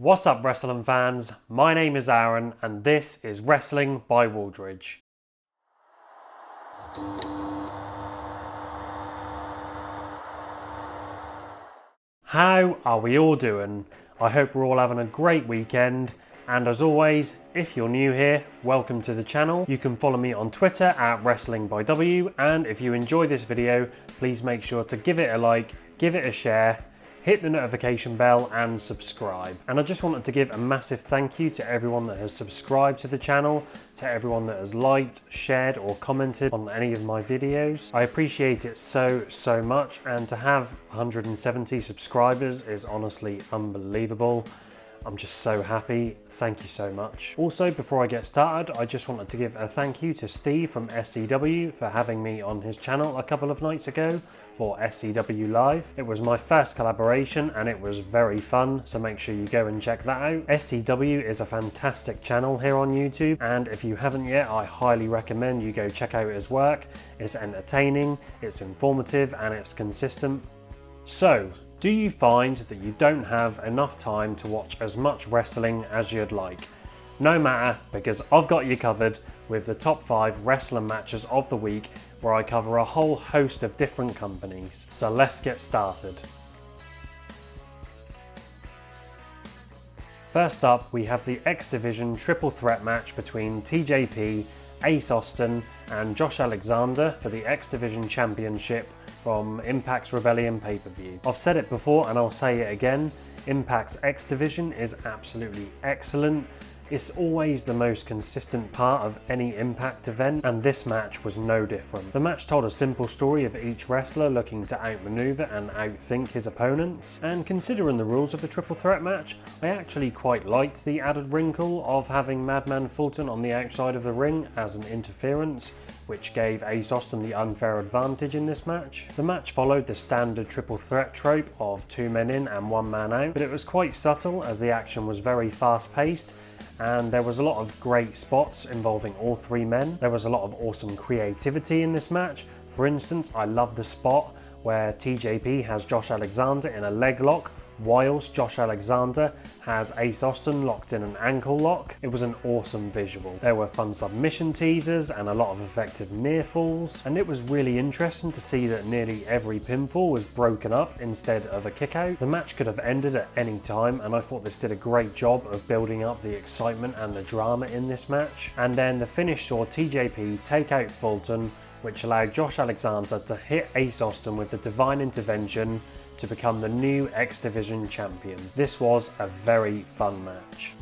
What's up, wrestling fans? My name is Aaron, and this is Wrestling by Waldridge. How are we all doing? I hope we're all having a great weekend. And as always, if you're new here, welcome to the channel. You can follow me on Twitter at WrestlingByW, and if you enjoy this video, please make sure to give it a like, give it a share, hit the notification bell and subscribe. And I just wanted to give a massive thank you to everyone that has subscribed to the channel, to everyone that has liked, shared or commented on any of my videos. I appreciate it so much, and to have 170 subscribers is honestly unbelievable. I'm just so happy. Thank you so much. Also, before I get started, I just wanted to give a thank you to Steve from SCW for having me on his channel a couple of nights ago for SCW Live. It was my first collaboration and it was very fun, so make sure you go and check that out. SCW is a fantastic channel here on YouTube, and if you haven't yet, I highly recommend you go check out his work. It's entertaining, it's informative and it's consistent. So, do you find that you don't have enough time to watch as much wrestling as you'd like? No matter, because I've got you covered with the top 5 wrestling matches of the week, where I cover a whole host of different companies. So let's get started. First up, we have the X Division triple threat match between TJP, Ace Austin and Josh Alexander for the X Division Championship from Impact's Rebellion pay-per-view. I've said it before and I'll say it again, Impact's X Division is absolutely excellent. It's always the most consistent part of any Impact event, and this match was no different. The match told a simple story of each wrestler looking to outmaneuver and outthink his opponents, and considering the rules of the triple threat match, I actually quite liked the added wrinkle of having Madman Fulton on the outside of the ring as an interference, which gave Ace Austin the unfair advantage in this match. The match followed the standard triple threat trope of 2 men in and 1 man out, but it was quite subtle as the action was very fast paced, and there was a lot of great spots involving all 3 men. There was a lot of awesome creativity in this match. For instance, I love the spot where TJP has Josh Alexander in a leg lock, whilst Josh Alexander has Ace Austin locked in an ankle lock. It was an awesome visual. There were fun submission teasers and a lot of effective near falls, and it was really interesting to see that nearly every pinfall was broken up instead of a kick out. The match could have ended at any time, and I thought this did a great job of building up the excitement and the drama in this match. And then the finish saw TJP take out Fulton, which allowed Josh Alexander to hit Ace Austin with the divine intervention to become the new X Division champion. This was a very fun match.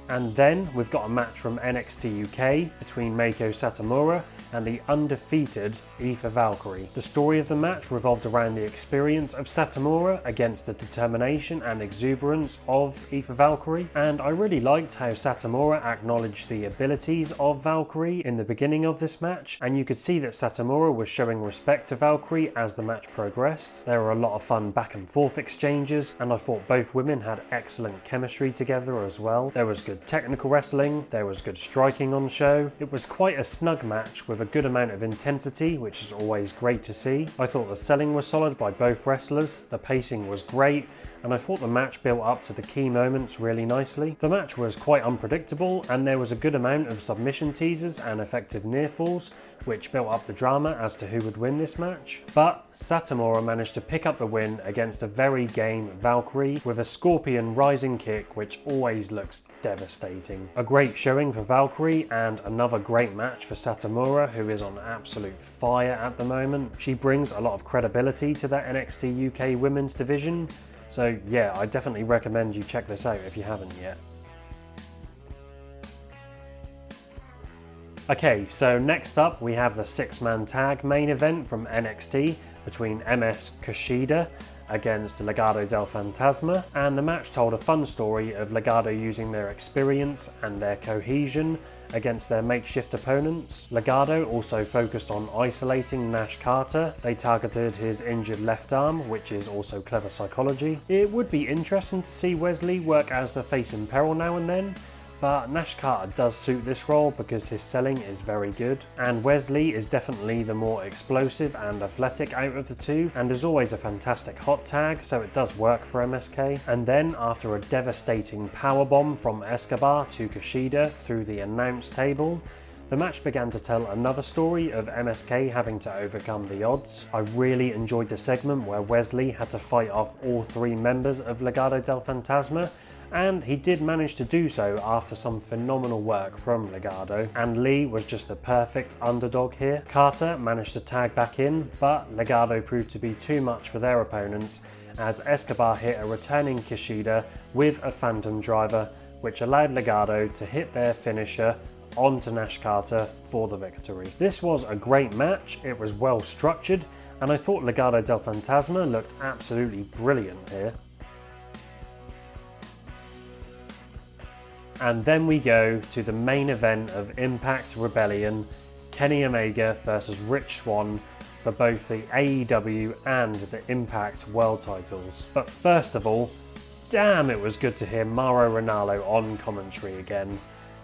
And then we've got a match from NXT UK between Meiko Satomura and the undefeated Aoife Valkyrie. The story of the match revolved around the experience of Satomura against the determination and exuberance of Aoife Valkyrie, and I really liked how Satomura acknowledged the abilities of Valkyrie in the beginning of this match, and you could see that Satomura was showing respect to Valkyrie as the match progressed. There were a lot of fun back and forth exchanges, and I thought both women had excellent chemistry together as well. There was good technical wrestling, there was good striking on show. It was quite a snug match with a good amount of intensity, which is always great to see. I thought the selling was solid by both wrestlers, the pacing was great, and I thought the match built up to the key moments really nicely. The match was quite unpredictable, and there was a good amount of submission teasers and effective near falls, which built up the drama as to who would win this match. But Satomura managed to pick up the win against a very game Valkyrie with a scorpion rising kick, which always looks devastating. A great showing for Valkyrie and another great match for Satomura, who is on absolute fire at the moment. She brings a lot of credibility to that NXT UK women's division. So yeah, I definitely recommend you check this out if you haven't yet. Okay, so next up we have the 6-man tag main event from NXT between MS Kushida against Legado del Fantasma, and the match told a fun story of Legado using their experience and their cohesion against their makeshift opponents. Legado also focused on isolating Nash Carter. They targeted his injured left arm, which is also clever psychology. It would be interesting to see Wesley work as the face in peril now and then, but Nash Carter does suit this role because his selling is very good, and Wesley is definitely the more explosive and athletic out of the two, and is always a fantastic hot tag, so it does work for MSK. And then after a devastating powerbomb from Escobar to Kushida through the announce table, the match began to tell another story of MSK having to overcome the odds. I really enjoyed the segment where Wesley had to fight off all three members of Legado del Fantasma, and he did manage to do so after some phenomenal work from Legado, and Lee was just the perfect underdog here. Carter managed to tag back in, but Legado proved to be too much for their opponents as Escobar hit a returning Kushida with a Phantom Driver, which allowed Legado to hit their finisher onto Nash Carter for the victory. This was a great match, it was well structured, and I thought Legado del Fantasma looked absolutely brilliant here. And then we go to the main event of Impact Rebellion, Kenny Omega versus Rich Swann for both the AEW and the Impact World titles. But first of all, damn, it was good to hear Mauro Ranallo on commentary again.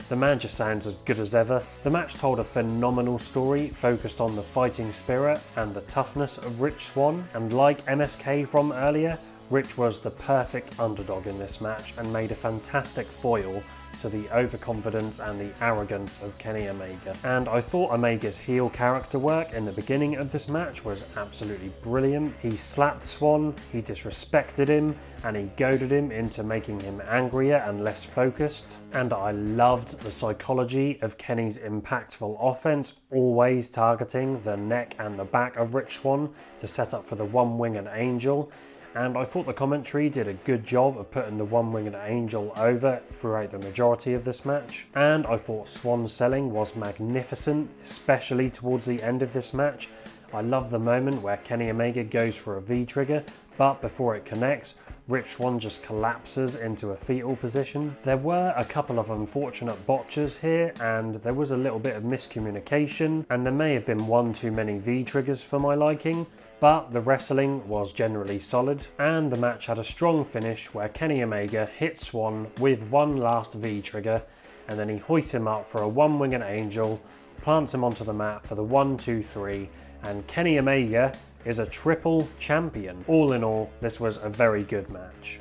The man just sounds as good as ever. The match told a phenomenal story focused on the fighting spirit and the toughness of Rich Swann, and like MSK from earlier, Rich was the perfect underdog in this match and made a fantastic foil to the overconfidence and the arrogance of Kenny Omega. And I thought Omega's heel character work in the beginning of this match was absolutely brilliant. He slapped Swann, he disrespected him, and he goaded him into making him angrier and less focused. And I loved the psychology of Kenny's impactful offense, always targeting the neck and the back of Rich Swann to set up for the one-winged angel. And I thought the commentary did a good job of putting the one-winged angel over throughout the majority of this match. And I thought Swann's selling was magnificent, especially towards the end of this match. I love the moment where Kenny Omega goes for a V-trigger, but before it connects, Rich Swann just collapses into a fetal position. There were a couple of unfortunate botches here, and there was a little bit of miscommunication, and there may have been one too many V-triggers for my liking, but the wrestling was generally solid, and the match had a strong finish where Kenny Omega hit Swann with one last V-trigger, and then he hoists him up for a one-winged angel, plants him onto the mat for the 1-2-3, and Kenny Omega is a triple champion. All in all, this was a very good match.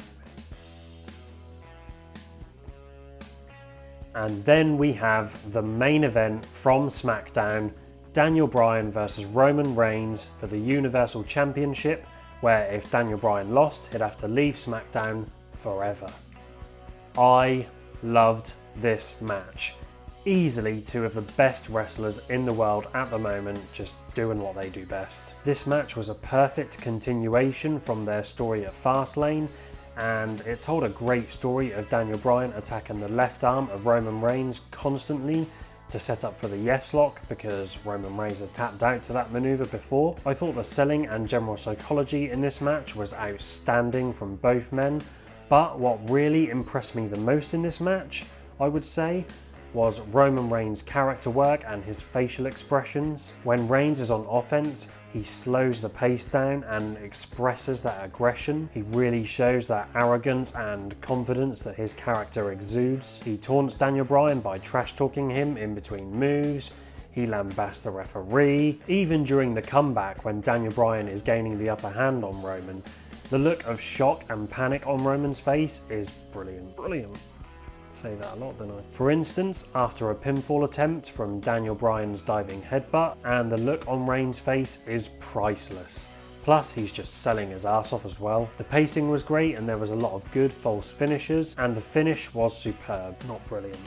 And then we have the main event from SmackDown, Daniel Bryan versus Roman Reigns for the Universal Championship, where if Daniel Bryan lost, he'd have to leave SmackDown forever. I loved this match. Easily two of the best wrestlers in the world at the moment, just doing what they do best. This match was a perfect continuation from their story at Fastlane, and it told a great story of Daniel Bryan attacking the left arm of Roman Reigns constantly to set up for the yes lock because Roman Reigns had tapped out to that maneuver before. I thought the selling and general psychology in this match was outstanding from both men, but what really impressed me the most in this match, I would say, was Roman Reigns' character work and his facial expressions. When Reigns is on offense, he slows the pace down and expresses that aggression. He really shows that arrogance and confidence that his character exudes. He taunts Daniel Bryan by trash talking him in between moves. He lambasts the referee. Even during the comeback when Daniel Bryan is gaining the upper hand on Roman, the look of shock and panic on Roman's face is brilliant. Brilliant. Say that a lot, don't I? For instance, after a pinfall attempt from Daniel Bryan's diving headbutt, and the look on Reigns' face is priceless. Plus, he's just selling his ass off as well. The pacing was great and there was a lot of good false finishes, and the finish was superb, not brilliant.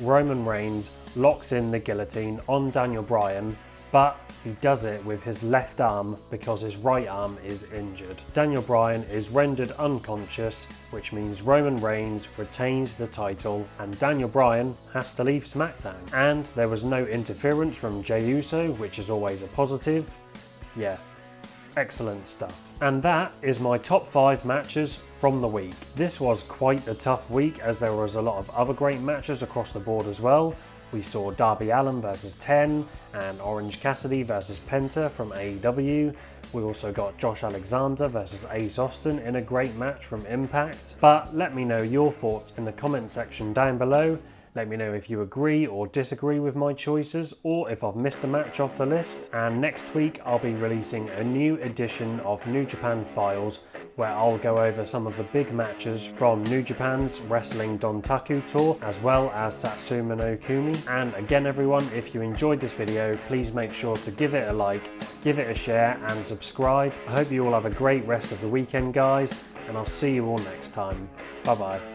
Roman Reigns locks in the guillotine on Daniel Bryan, but he does it with his left arm because his right arm is injured. Daniel Bryan is rendered unconscious, which means Roman Reigns retains the title and Daniel Bryan has to leave SmackDown. And there was no interference from Jey Uso, which is always a positive. Yeah, excellent stuff. And that is my top 5 matches from the week. This was quite a tough week as there was a lot of other great matches across the board as well. We saw Darby Allin versus 10 and Orange Cassidy versus Penta from AEW. We also got Josh Alexander versus Ace Austin in a great match from Impact. But let me know your thoughts in the comment section down below, Let me know if you agree or disagree with my choices, or if I've missed a match off the list. And next week I'll be releasing a new edition of New Japan Files, where I'll go over some of the big matches from New Japan's Wrestling Dontaku tour, as well as Satsuma no Kuni. And again everyone, if you enjoyed this video, please make sure to give it a like, give it a share and subscribe. I hope you all have a great rest of the weekend, guys, and I'll see you all next time. Bye bye.